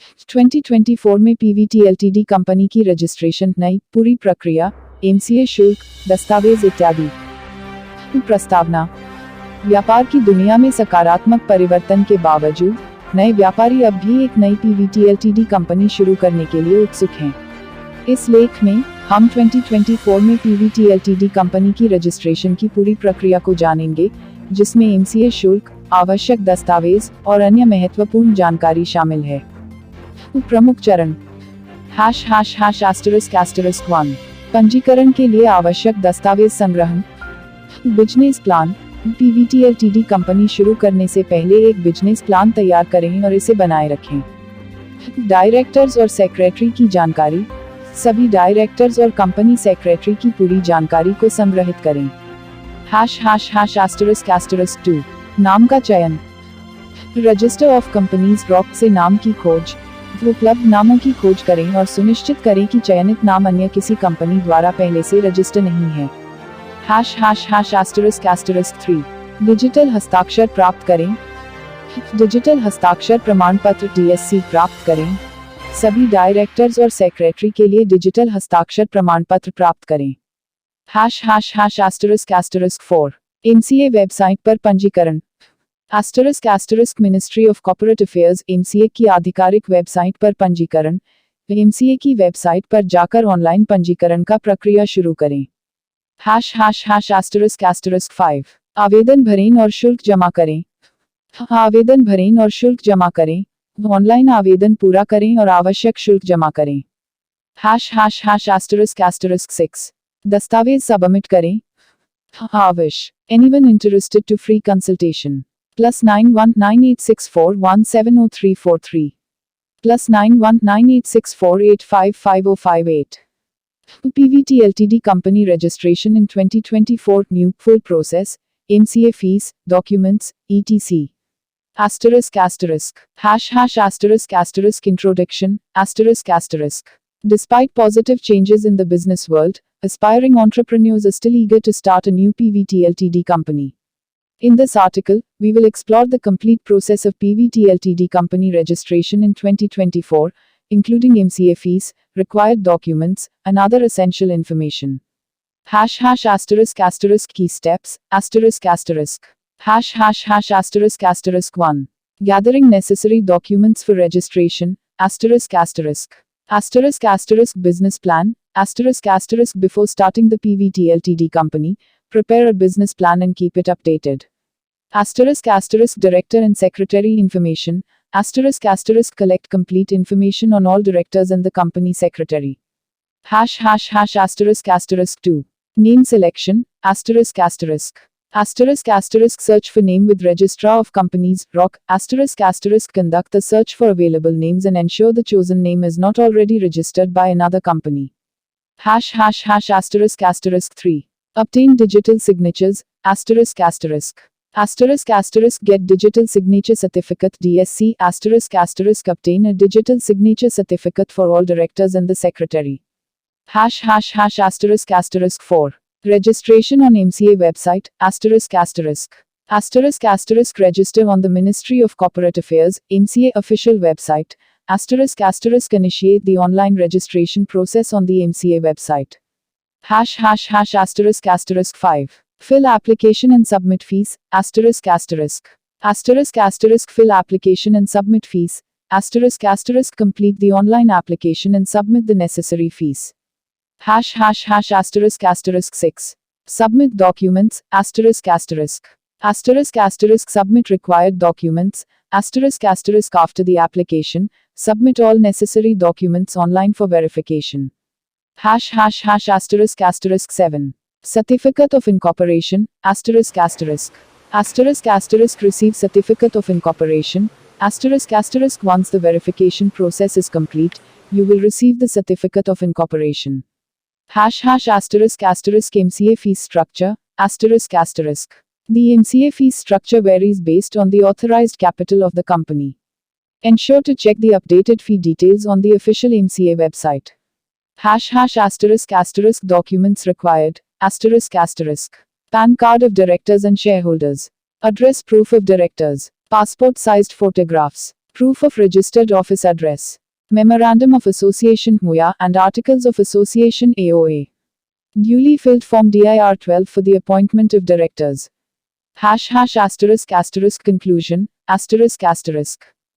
2024 में Pvt LTD company की registration, नई पूरी प्रक्रिया, एमसीए शुल्क, दस्तावेज इत्यादि। प्रस्तावना। व्यापार की दुनिया में सकारात्मक परिवर्तन के बावजूद नए व्यापारी अब भी एक नई पीवीटी एलटीडी कंपनी शुरू करने के लिए उत्सुक हैं। इस लेख में हम 2024 में पीवीटी एलटीडी कंपनी की रजिस्ट्रेशन की पूरी प्रक्रिया को जानेंगे, जिसमें एमसीए शुल्क, आवश्यक दस्तावेज और अन्य महत्वपूर्ण जानकारी शामिल है। प्रमुख चरण। ##***1 पंजीकरण के लिए आवश्यक दस्तावेज संग्रहण। Business plan. Pvt LTD company शुरू करने से पहले एक बिजनेस प्लान तैयार करें और इसे बनाए रखें। डायरेक्टर्स और सेक्रेटरी की जानकारी। सभी डायरेक्टर्स और कंपनी सेक्रेटरी की पूरी जानकारी को संग्रहित करें। ##***2 नाम का चयन। रजिस्टर ऑफ कंपनीज रॉक से नाम की खोज। उपलब्ध नामों की खोज करें और सुनिश्चित करें कि चयनित नाम अन्य किसी कंपनी द्वारा पहले से रजिस्टर नहीं है। ##**3 डिजिटल हस्ताक्षर प्राप्त करें। डिजिटल हस्ताक्षर प्रमाण पत्र DSC प्राप्त करें। सभी डायरेक्टर्स और सेक्रेटरी के लिए डिजिटल हस्ताक्षर प्रमाण पत्र प्राप्त करें। ##**4 एमसीए वेबसाइट पर पंजीकरण। Ministry of corporate affairs MCA की आधिकारिक वेबसाइट पर पंजीकरण। एमसीए की वेबसाइट पर जाकर ऑनलाइन पंजीकरण का प्रक्रिया शुरू करें। ##**5 आवेदन भरें और शुल्क जमा करें। आवेदन भरें और शुल्क जमा करें। ऑनलाइन आवेदन पूरा करें और आवश्यक शुल्क जमा करें। ##**6 दस्तावेज सबमिट करें। आविश anyone interested to free consultation +919864170343 +919864855058। PVT Ltd company registration in 2024 new full process, MCA fees, documents, etc. ****** introduction, ***** Despite positive changes in the business world, aspiring entrepreneurs are still eager to start a new PVT Ltd company. In this article, we will explore the complete process of PVT Ltd company registration in 2024, including MCA fees, required documents, and other essential information. #**** key steps, ***** 1. Gathering necessary documents for registration, ***** business plan, **** before starting the PVT Ltd company, prepare a business plan and keep it updated. **** director and secretary information, **** collect complete information on all directors and the company secretary. ##***2 Name selection, ***** search for name with registrar of companies, ROC, **** conduct the search for available names and ensure the chosen name is not already registered by another company. ##**3 Obtain digital signatures, ***** get digital signature certificate DSC, **** obtain a digital signature certificate for all directors and the secretary. ##**4 Registration on MCA website, ***** register on the Ministry of Corporate Affairs, MCA official website, **** initiate the online registration process on the MCA website. ##**5 Fill application and submit fees, ***** fill application and submit fees, **** complete the online application and submit the necessary fees. ##**6 Submit documents, ***** submit required documents, after the application, submit all necessary documents online for verification. ##**7 Certificate of Incorporation, ***** receive Certificate of Incorporation, **** once the verification process is complete, you will receive the Certificate of Incorporation. #***MCA fee structure, The MCA fee structure varies based on the authorized capital of the company. Ensure to check the updated fee details on the official MCA website. ##** documents required, PAN card of directors and shareholders, address proof of directors, passport-sized photographs, Proof of registered office address. Memorandum of Association MOA and Articles of Association AOA. Duly filled Form DIR 12 for the appointment of directors. ##*. Conclusion.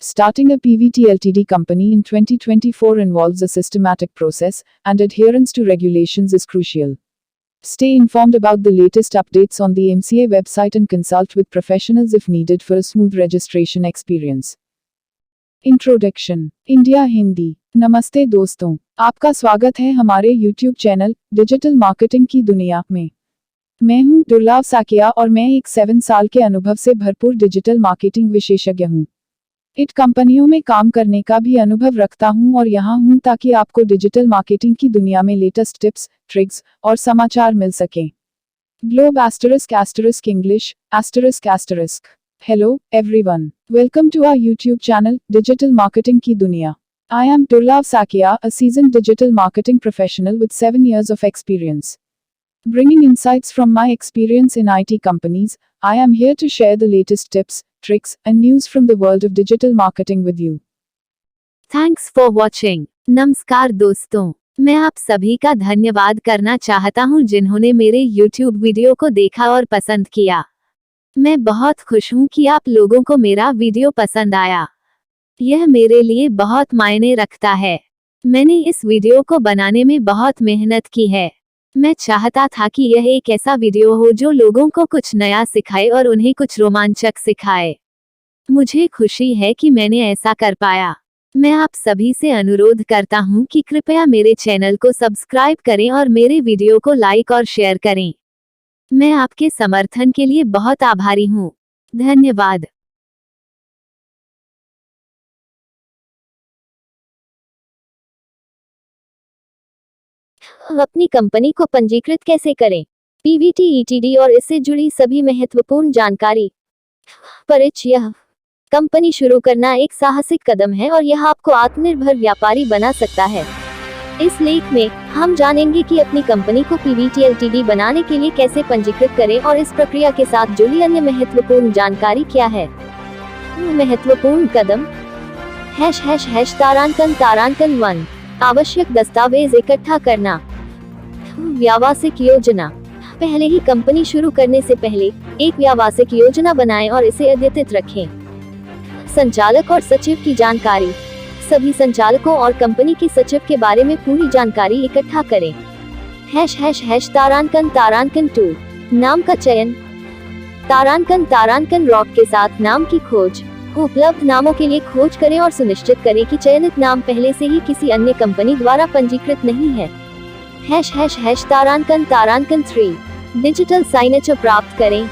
Starting a PVT Ltd company in 2024 involves a systematic process, and adherence to regulations is crucial. Stay informed about the latest updates on the MCA website and consult with professionals if needed for a smooth registration experience. Introduction. India Hindi. नमस्ते दोस्तों, आपका स्वागत है हमारे YouTube channel digital marketing की दुनिया में. मैं हूं दुर्लभ साकिया और मैं एक 7 साल के अनुभव से भरपूर डिजिटल मार्केटिंग विशेषज्ञ हूं. इट कंपनियों में काम करने का भी अनुभव रखता हूं और यहां हूं ताकि आपको डिजिटल मार्केटिंग की दुनिया में लेटेस्ट टिप्स, ट्रिक्स और समाचार मिल सकें. Globe *** English ***. Hello, everyone. Welcome to our YouTube channel, Digital Marketing Ki Duniya. I am Durlab Sakia, a seasoned digital marketing professional with 7 years of experience. Bringing insights from my experience in IT companies, I am here to share the latest tips, tricks, and news from the world of digital marketing with you. Thanks for watching. नमस्कार दोस्तों, मैं आप सभी का धन्यवाद करना चाहता हूं जिन्होंने मेरे YouTube वीडियो को देखा और पसंद किया. मैं बहुत खुश हूं कि आप लोगों को मेरा वीडियो पसंद आया. यह मेरे लिए बहुत मायने रखता है. मैंने इस वीडियो को बनाने में बहुत मेहनत की है. मैं चाहता था कि यह एक ऐसा वीडियो हो जो लोगों को कुछ नया सिखाए और उन्हें कुछ रोमांचक सिखाए. मुझे खुशी है कि मैंने ऐसा कर पाया. मैं आप सभी से अनुरोध करता हूं कि कृपया मेरे चैनल को सब्सक्राइब करें और मेरे वीडियो को लाइक और शेयर करें. मैं आपके समर्थन के लिए बहुत आभारी हूँ. धन्यवाद. अपनी कंपनी को पंजीकृत कैसे करें? पीवीटी ईटीडी और इससे जुड़ी सभी महत्वपूर्ण जानकारी. परिचय. कंपनी शुरू करना एक साहसिक कदम है और यह आपको आत्मनिर्भर व्यापारी बना सकता है. इस लेख में हम जानेंगे कि अपनी कंपनी को पीवीटी एलटीडी बनाने के लिए कैसे पंजीकृत करें और इस प्रक्रिया के साथ जुड़ी अन्य महत्वपूर्ण जानकारी क्या है. महत्वपूर्ण कदम. तारांकन 1. आवश्यक दस्तावेज इकट्ठा करना. व्यावसायिक योजना. पहले ही कंपनी शुरू करने से पहले एक व्यावसायिक योजना बनाएं और इसे अद्यतित रखें. संचालक और सचिव की जानकारी. सभी संचालकों और कंपनी के सचिव के बारे में पूरी जानकारी इकट्ठा करें. तारांकन 2. नाम का चयन. तारांकन रॉक के साथ नाम की खोज. उपलब्ध नामों के लिए खोज करें और सुनिश्चित करें कि चयनित नाम पहले से ही किसी अन्य कंपनी द्वारा पंजीकृत नहीं है. तारांकन 3. डिजिटल साइनेचर प्राप्त करें.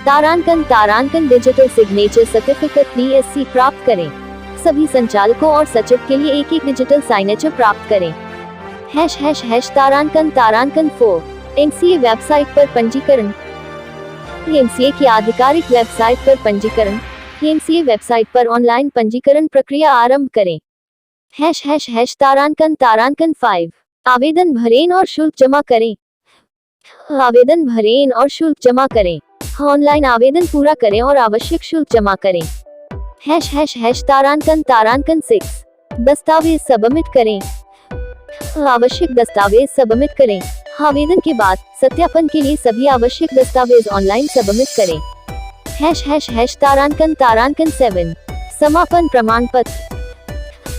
तारांकन डिजिटल सिग्नेचर सर्टिफिकेट DSC प्राप्त करें. सभी संचालकों और सचिव के लिए एक डिजिटल साइनेचर प्राप्त करें. तारांकन 4. MCA वेबसाइट पर पंजीकरण. MCA की आधिकारिक वेबसाइट पर पंजीकरण. MCA वेबसाइट पर ऑनलाइन पंजीकरण प्रक्रिया आरंभ करें. तारांकन 5. आवेदन भरें और शुल्क जमा करें. आवेदन भरें और शुल्क जमा करें. ऑनलाइन आवेदन पूरा करें और आवश्यक शुल्क जमा करें. तारांकन 6. दस्तावेज सबमिट करें. आवश्यक दस्तावेज सबमिट करें. आवेदन के बाद सत्यापन के लिए सभी आवश्यक दस्तावेज ऑनलाइन सबमिट करें. तारांकन 7. समापन प्रमाण पत्र.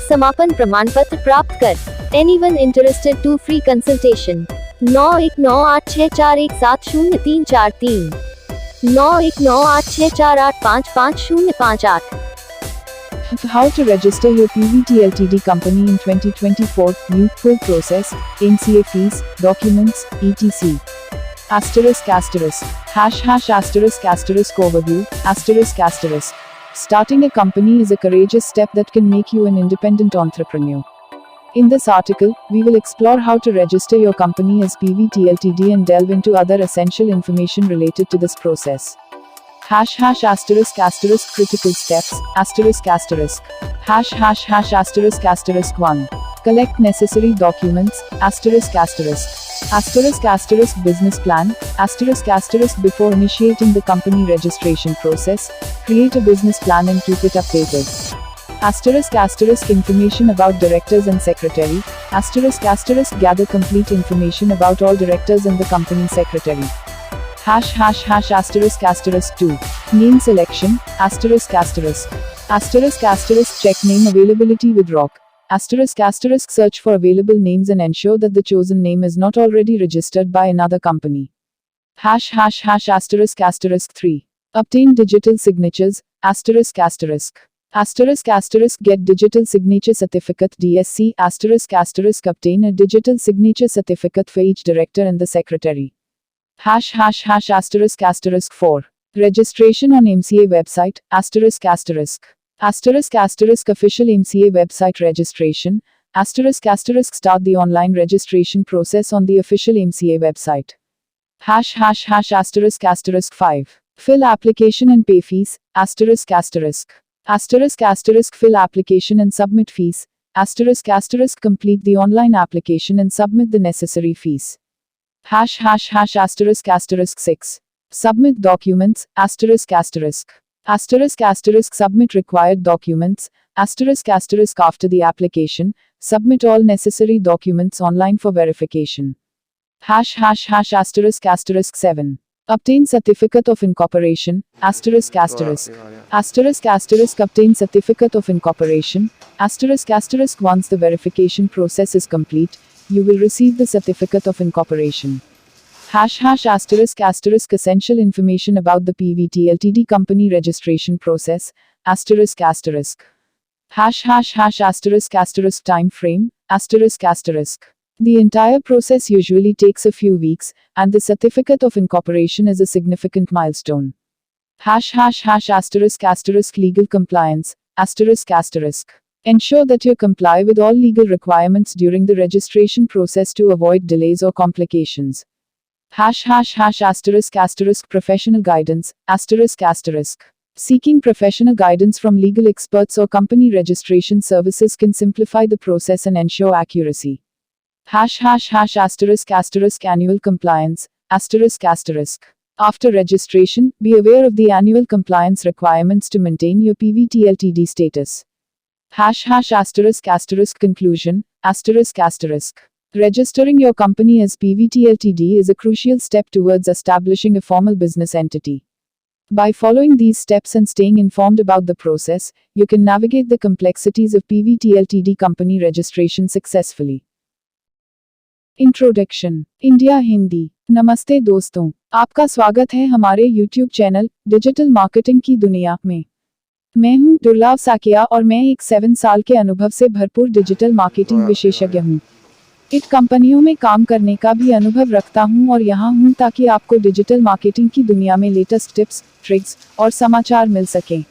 समापन प्रमाण पत्र प्राप्त कर. Anyone interested to free consultation. 919864170343. 919864855058. How to register your PVT Ltd company in 2024, new full process, MCA fees, documents, etc. ***** overview, Starting a company is a courageous step that can make you an independent entrepreneur. In this article, we will explore how to register your company as PVT Ltd and delve into other essential information related to this process. **** critical steps, **** 1. Collect necessary documents, business plan, before initiating the company registration process, create a business plan and keep it updated. Asterisk asterisk information about directors and secretary. Asterisk asterisk gather complete information about all directors and the company secretary. Hash hash hash asterisk asterisk 2. Name selection. Asterisk asterisk. Asterisk asterisk check name availability with Rock. Asterisk asterisk search for available names and ensure that the chosen name is not already registered by another company. Hash hash hash asterisk asterisk 3. Obtain digital signatures. Asterisk asterisk. Asterisk asterisk get digital signature certificate DSC. Asterisk asterisk obtain a digital signature certificate for each director and the secretary. Hash hash hash asterisk asterisk 4. Registration on MCA website. Asterisk asterisk. Asterisk asterisk official MCA website registration. Asterisk asterisk start the online registration process on the official MCA website. Hash hash hash asterisk asterisk 5. Fill application and pay fees. Asterisk asterisk. Asterisk asterisk fill application and submit fees. Asterisk asterisk complete the online application and submit the necessary fees. Hash hash hash asterisk asterisk 6. Submit documents. Asterisk asterisk. Asterisk asterisk submit required documents. Asterisk asterisk after the application, submit all necessary documents online for verification. Hash hash hash asterisk asterisk 7. Obtain certificate of incorporation. Asterisk asterisk. Asterisk asterisk obtain certificate of incorporation. Asterisk asterisk once the verification process is complete, you will receive the certificate of incorporation. Hash hash asterisk asterisk essential information about the PVT Ltd company registration process. Asterisk asterisk. Hash hash hash asterisk asterisk time frame. Asterisk asterisk. The entire process usually takes a few weeks, and the certificate of incorporation is a significant milestone. Hash hash hash asterisk asterisk legal compliance. Asterisk asterisk. Ensure that you comply with all legal requirements during the registration process to avoid delays or complications. Hash hash hash asterisk asterisk professional guidance. Asterisk asterisk. Seeking professional guidance from legal experts or company registration services can simplify the process and ensure accuracy. Hash hash hash asterisk asterisk annual compliance. Asterisk asterisk. After registration, be aware of the annual compliance requirements to maintain your PVT Ltd status. Hash hash asterisk asterisk conclusion. Asterisk asterisk. Registering your company as PVT Ltd is a crucial step towards establishing a formal business entity. By following these steps and staying informed about the process, you can navigate the complexities of PVT Ltd company registration successfully. Introduction India Hindi. नमस्ते दोस्तों, आपका स्वागत है हमारे YouTube channel digital marketing की दुनिया में। मैं हूं दुर्लभ साकिया और मैं एक 7 साल के अनुभव से भरपूर डिजिटल मार्केटिंग विशेषज्ञ हूं। इट कंपनियों में काम करने का भी अनुभव रखता हूं और यहां हूं ताकि आपको डिजिटल मार्केटिंग की दुनिया में लेटेस्ट टिप्स, ट्रिक्स और समाचार मिल सकें।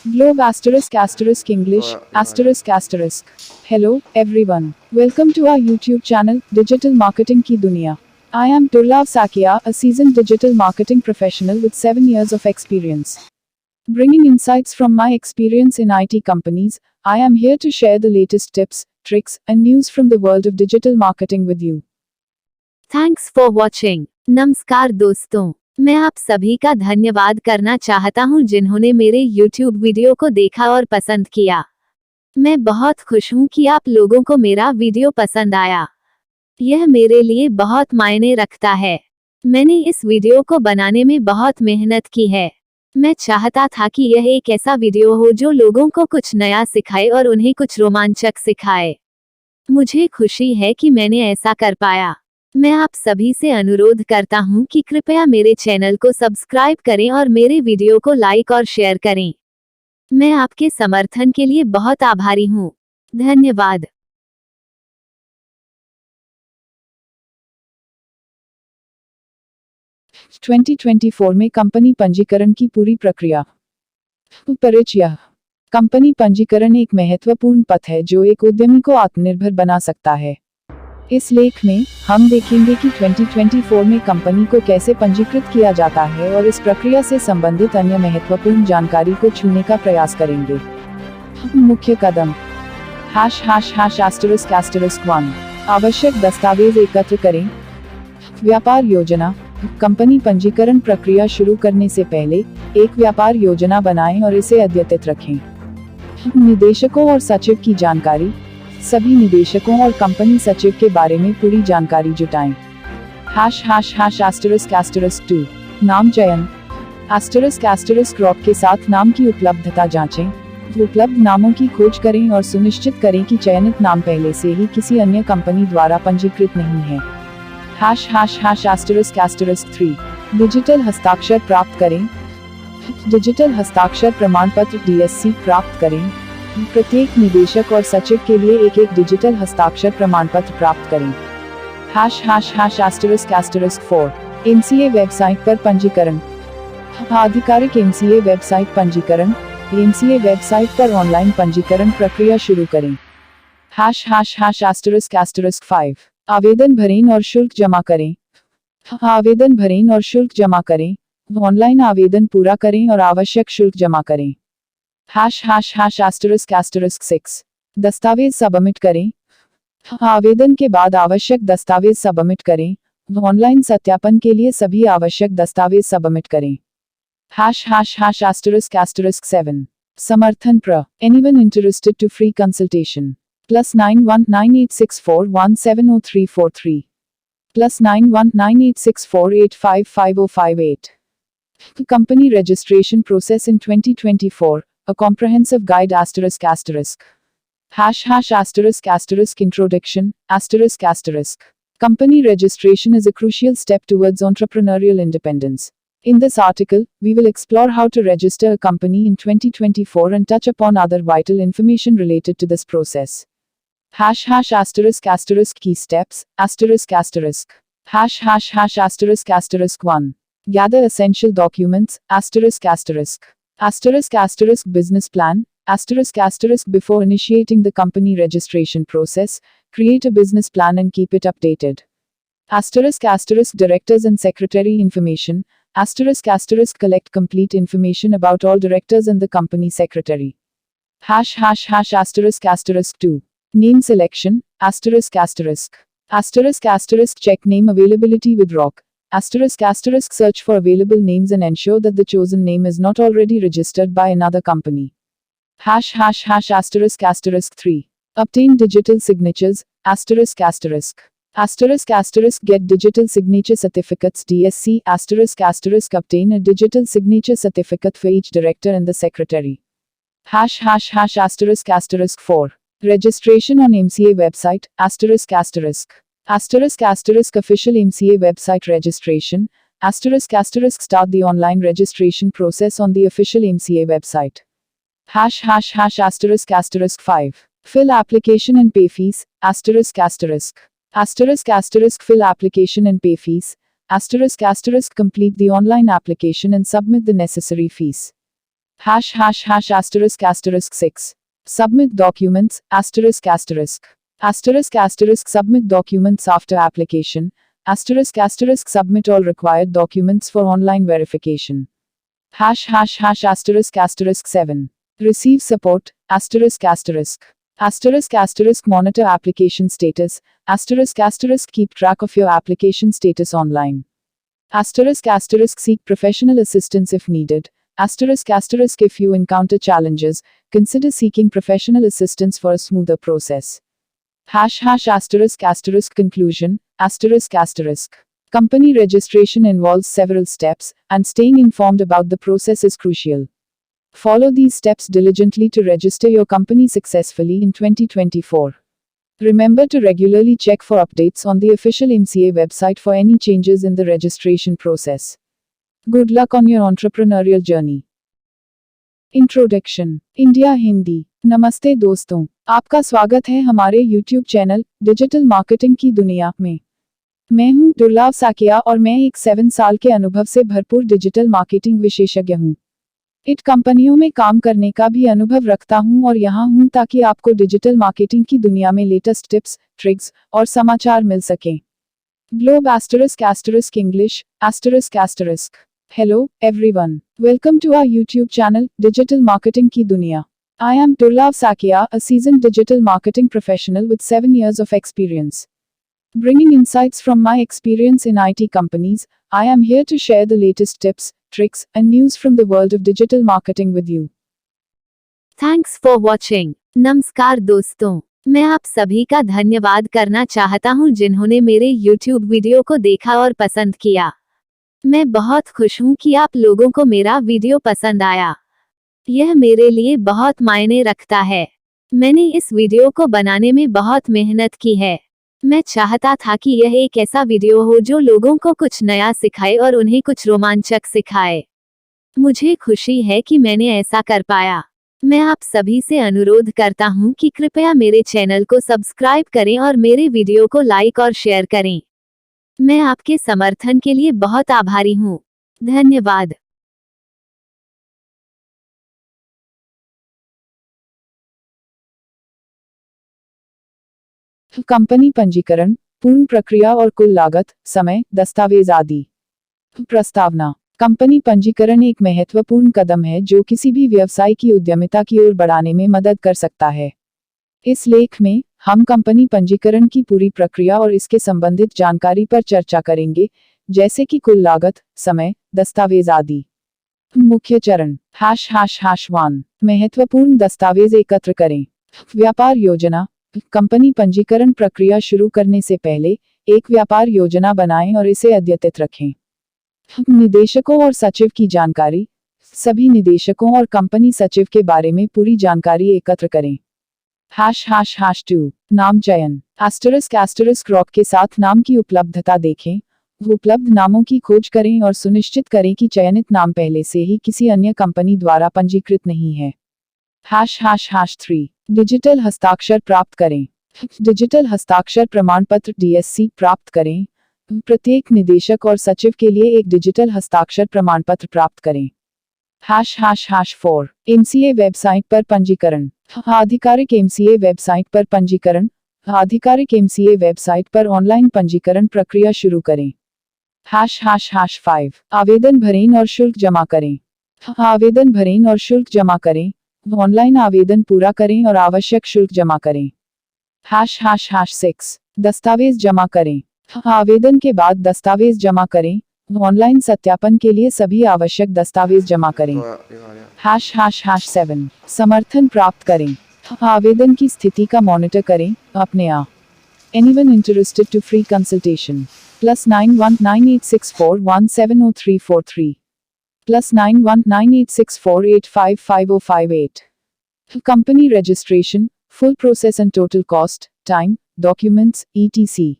Globe asterisk asterisk English asterisk asterisk. Hello, everyone. Welcome to our YouTube channel, Digital Marketing Ki Duniya. I am Durlab Sakia, a seasoned digital marketing professional with 7 years of experience. Bringing insights from my experience in IT companies, I am here to share the latest tips, tricks, and news from the world of digital marketing with you. Thanks for watching. नमस्कार दोस्तों, मैं आप सभी का धन्यवाद करना चाहता हूं जिन्होंने मेरे YouTube वीडियो को देखा और पसंद किया। मैं बहुत खुश हूं कि आप लोगों को मेरा वीडियो पसंद आया। यह मेरे लिए बहुत मायने रखता है। मैंने इस वीडियो को बनाने में बहुत मेहनत की है। मैं चाहता था कि यह एक ऐसा वीडियो हो जो लोगों को कुछ नया सिखाए और उन्हें कुछ रोमांचक सिखाए। मुझे खुशी है कि मैंने ऐसा कर पाया। मैं आप सभी से अनुरोध करता हूं कि कृपया मेरे चैनल को सब्सक्राइब करें और मेरे वीडियो को लाइक और शेयर करें। मैं आपके समर्थन के लिए बहुत आभारी हूं। धन्यवाद। – 2024 में कंपनी पंजीकरण की पूरी प्रक्रिया। परिचय। कंपनी पंजीकरण एक महत्वपूर्ण पथ है जो एक उद्यमी को आत्मनिर्भर बना सकता है। इस लेख में हम देखेंगे कि 2024 में कंपनी को कैसे पंजीकृत किया जाता है और इस प्रक्रिया से संबंधित अन्य महत्वपूर्ण जानकारी को छूने का प्रयास करेंगे। मुख्य कदम। ##*1 आवश्यक दस्तावेज एकत्र करें। व्यापार योजना। कंपनी पंजीकरण प्रक्रिया शुरू करने से पहले एक व्यापार योजना बनाएं और इसे अद्यतित रखें। निदेशकों और सचिव की जानकारी। सभी निदेशकों और कंपनी सचिव के बारे में पूरी जानकारी जुटाएं। ###***2 नाम चयन। *** रॉक के साथ नाम की उपलब्धता जांचें। उपलब्ध नामों की खोज करें और सुनिश्चित करें कि चयनित नाम पहले से ही किसी अन्य कंपनी द्वारा पंजीकृत नहीं है। ###**3 डिजिटल हस्ताक्षर प्राप्त करें। डिजिटल हस्ताक्षर प्रमाण पत्र DSC प्राप्त करें। प्रत्येक निदेशक और सचिव के लिए एक डिजिटल हस्ताक्षर प्रमाण पत्र प्राप्त करें। ###**4 MCA वेबसाइट पर पंजीकरण। आधिकारिक MCA वेबसाइट पंजीकरण। MCA वेबसाइट पर ऑनलाइन पंजीकरण प्रक्रिया शुरू करें। ###*5 आवेदन भरें और शुल्क जमा करें। आवेदन भरें और शुल्क जमा करें। ऑनलाइन आवेदन पूरा करें और आवश्यक शुल्क जमा करें। ###*6 दस्तावेज सबमिट करें। आवेदन के बाद आवश्यक दस्तावेज सबमिट करें। ऑनलाइन सत्यापन के लिए सभी आवश्यक दस्तावेज सबमिट करें। ###*7 समर्थन प्र anyone interested to free consultation +919864170343 +919864855058 Company registration process in 2024, a comprehensive guide ****** introduction **** Company registration is a crucial step towards entrepreneurial independence. In this article, we will explore how to register a company in 2024 and touch upon other vital information related to this process. #**** key steps ***** 1. Gather essential documents ***** business plan **** before initiating the company registration process, create a business plan and keep it updated. **** directors and secretary information **** collect complete information about all directors and the company secretary. #***2 Name selection **** check name availability with Rock *** search for available names and ensure that the chosen name is not already registered by another company. #***3 Obtain digital signatures **** get digital signature certificates DSC *** obtain a digital signature certificate for each director and the secretary. #***4 Registration on MCA website **** official MCA website registration *** start the online registration process on the official MCA website. #***5 Fill application and pay fees **** fill application and pay fees *** complete the online application and submit the necessary fees. #***6 Submit documents **** submit documents after application *** submit all required documents for online verification. #***7 Receive support **** monitor application status *** keep track of your application status online. *** seek professional assistance if needed *** if you encounter challenges, consider seeking professional assistance for a smoother process. Conclusion Company registration involves several steps, and staying informed about the process is crucial. Follow these steps diligently to register your company successfully in 2024. Remember to regularly check for updates on the official MCA website for any changes in the registration process. Good luck on your entrepreneurial journey. Introduction India Hindi. नमस्ते दोस्तों, आपका स्वागत है हमारे YouTube channel digital marketing की दुनिया में। मैं हूं दुर्लभ साकिया और मैं एक 7 साल के अनुभव से भरपूर डिजिटल मार्केटिंग विशेषज्ञ हूं। इट कंपनियों में काम करने का भी अनुभव रखता हूं और यहां हूं ताकि आपको डिजिटल मार्केटिंग की दुनिया में लेटेस्ट टिप्स, ट्रिक्स और समाचार मिल सकें। Globe *** English ***. Hello, everyone. Welcome to our YouTube channel, Digital Marketing Ki Duniya. I am Durlab Sakia, a seasoned digital marketing professional with 7 years of experience. Bringing insights from my experience in IT companies, I am here to share the latest tips, tricks, and news from the world of digital marketing with you. Thanks for watching. नमस्कार दोस्तों, मैं आप सभी का धन्यवाद करना चाहता हूं जिन्होंने मेरे YouTube वीडियो को देखा और पसंद किया। मैं बहुत खुश हूं कि आप लोगों को मेरा वीडियो पसंद आया। यह मेरे लिए बहुत मायने रखता है। मैंने इस वीडियो को बनाने में बहुत मेहनत की है। मैं चाहता था कि यह एक ऐसा वीडियो हो जो लोगों को कुछ नया सिखाए और उन्हें कुछ रोमांचक सिखाए। मुझे खुशी है कि मैंने ऐसा कर पाया। मैं आप सभी से अनुरोध करता हूं कि कृपया मेरे चैनल को सब्सक्राइब करें और मेरे वीडियो को लाइक और शेयर करें। मैं आपके समर्थन के लिए बहुत आभारी हूं। धन्यवाद। कंपनी पंजीकरण, पूर्ण प्रक्रिया और कुल लागत, समय, दस्तावेज आदि। प्रस्तावना। कंपनी पंजीकरण एक महत्वपूर्ण कदम है जो किसी भी व्यवसाय की उद्यमिता की ओर बढ़ाने में मदद कर सकता है। इस लेख में हम कंपनी पंजीकरण की पूरी प्रक्रिया और इसके संबंधित जानकारी पर चर्चा करेंगे, जैसे कि कुल लागत, समय, दस्तावेज आदि। मुख्य चरण। ###1 महत्वपूर्ण दस्तावेज एकत्र करें। व्यापार योजना। कंपनी पंजीकरण प्रक्रिया शुरू करने से पहले एक व्यापार योजना बनाएं और इसे अद्यतित रखें। निदेशकों और सचिव की जानकारी। सभी निदेशकों और कंपनी सचिव के बारे में पूरी जानकारी एकत्र करें। ###2 नाम चयन। *** रॉक के साथ नाम की उपलब्धता देखें। उपलब्ध नामों की खोज करें और सुनिश्चित करें कि चयनित नाम पहले से ही किसी अन्य कंपनी द्वारा पंजीकृत नहीं है। ###3 डिजिटल हस्ताक्षर प्राप्त करें। डिजिटल हस्ताक्षर प्रमाण पत्र DSC प्राप्त करें। प्रत्येक निदेशक और सचिव के लिए एक डिजिटल हस्ताक्षर प्रमाण पत्र प्राप्त करें। ###4 MCA वेबसाइट पर पंजीकरण। आधिकारिक MCA वेबसाइट पर पंजीकरण। आधिकारिक MCA वेबसाइट पर ऑनलाइन पंजीकरण प्रक्रिया शुरू करें। ###5 आवेदन भरें और शुल्क जमा करें। आवेदन भरें और शुल्क जमा करें। ऑनलाइन आवेदन पूरा करें और आवश्यक शुल्क जमा करें। ###6 दस्तावेज जमा करें। आवेदन के बाद दस्तावेज जमा करें। ऑनलाइन सत्यापन के लिए सभी आवश्यक दस्तावेज जमा करें। ###7 समर्थन प्राप्त करें। आवेदन की स्थिति का मॉनिटर करें। अपने आप। Anyone interested to free consultation? +919864170343 +919864855058. Company registration, full process and total cost, time, documents, etc.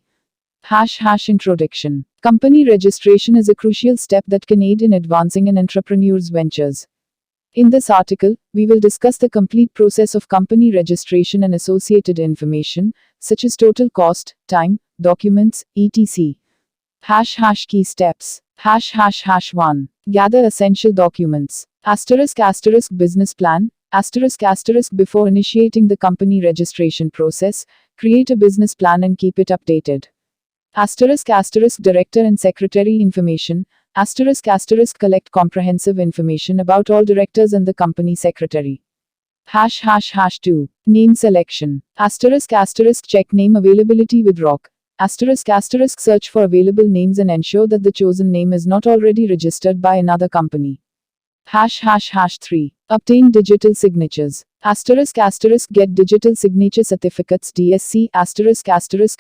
##introduction. Company registration is a crucial step that can aid in advancing an entrepreneur's ventures. In this article, we will discuss the complete process of company registration and associated information, such as total cost, time, documents, etc. ##key steps. ###1 gather essential documents. *** business plan. ** before initiating the company registration process, create a business plan and keep it updated. ** director and secretary information. ** collect comprehensive information about all directors and the company secretary. ###2 name selection. ** check name availability with Rock. ** search for available names and ensure that the chosen name is not already registered by another company. ###3 obtain digital signatures. ** get digital signature certificates DSC. **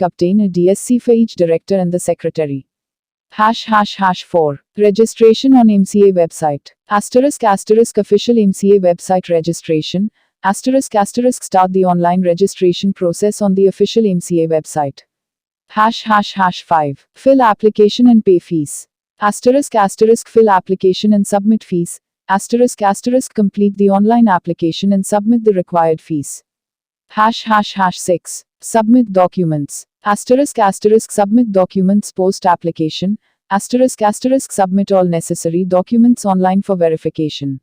obtain a DSC for each director and the secretary. ###4 registration on MCA website. ** official MCA website registration. ** start the online registration process on the official MCA website. ###5 fill application and pay fees. ** fill application and submit fees. ** complete the online application and submit the required fees. ###6 submit documents. ** submit documents post application. ** submit all necessary documents online for verification.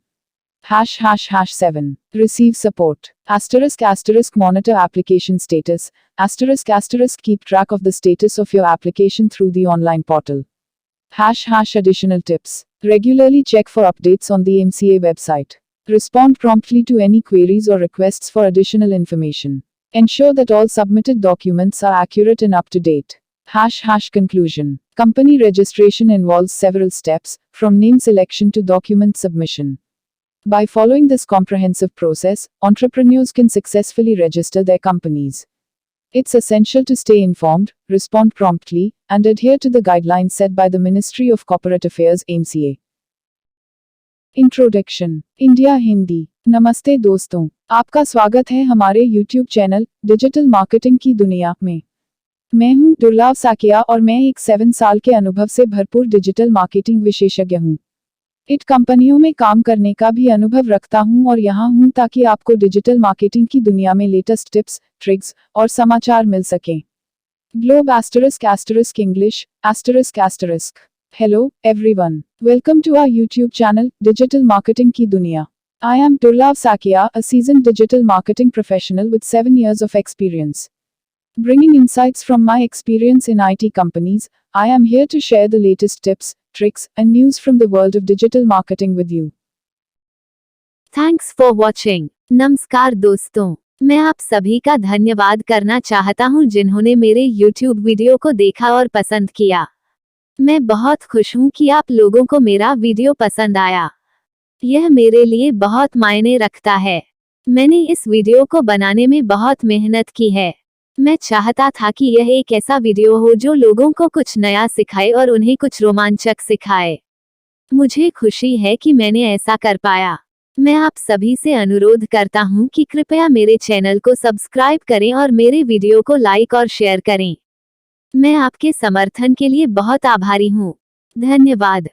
###7 receive support. ** monitor application status. ** keep track of the status of your application through the online portal. ## additional tips. Regularly check for updates on the MCA website. Respond promptly to any queries or requests for additional information. Ensure that all submitted documents are accurate and up to date. #conclusion. Company registration involves several steps, from name selection to document submission. By following this comprehensive process, entrepreneurs can successfully register their companies. It's essential to stay informed, respond promptly, and adhere to the guidelines set by the Ministry of Corporate Affairs (MCA). Introduction India Hindi. नमस्ते दोस्तों, आपका स्वागत है हमारे YouTube channel digital marketing की दुनिया में। मैं हूं दुर्लभ साकिया और मैं एक 7 साल के अनुभव से भरपूर डिजिटल मार्केटिंग विशेषज्ञ हूं। इट कंपनियों में काम करने का भी अनुभव रखता हूं और यहां हूं ताकि आपको डिजिटल मार्केटिंग की दुनिया में लेटेस्ट टिप्स, ट्रिक्स और समाचार मिल सकें। Globe *** English ***। Hello everyone, welcome to our YouTube channel digital marketing की दुनिया। I am Durlav Sakia, a seasoned digital marketing professional with 7 years of experience. Bringing insights from my experience in IT companies, I am here to share the latest tips, tricks, and news from the world of digital marketing with you. Thanks for watching. नमस्कार दोस्तों, मैं आप सभी का धन्यवाद करना चाहता हूं जिन्होंने मेरे YouTube वीडियो को देखा और पसंद किया। मैं बहुत खुश हूं कि आप लोगों को मेरा वीडियो पसंद आया। यह मेरे लिए बहुत मायने रखता है। मैंने इस वीडियो को बनाने में बहुत मेहनत की है। मैं चाहता था कि यह एक ऐसा वीडियो हो जो लोगों को कुछ नया सिखाए और उन्हें कुछ रोमांचक सिखाए। मुझे खुशी है कि मैंने ऐसा कर पाया। मैं आप सभी से अनुरोध करता हूं कि कृपया मेरे चैनल को सब्सक्राइब करें और मेरे वीडियो को लाइक और शेयर करें। मैं आपके समर्थन के लिए बहुत आभारी हूं। धन्यवाद।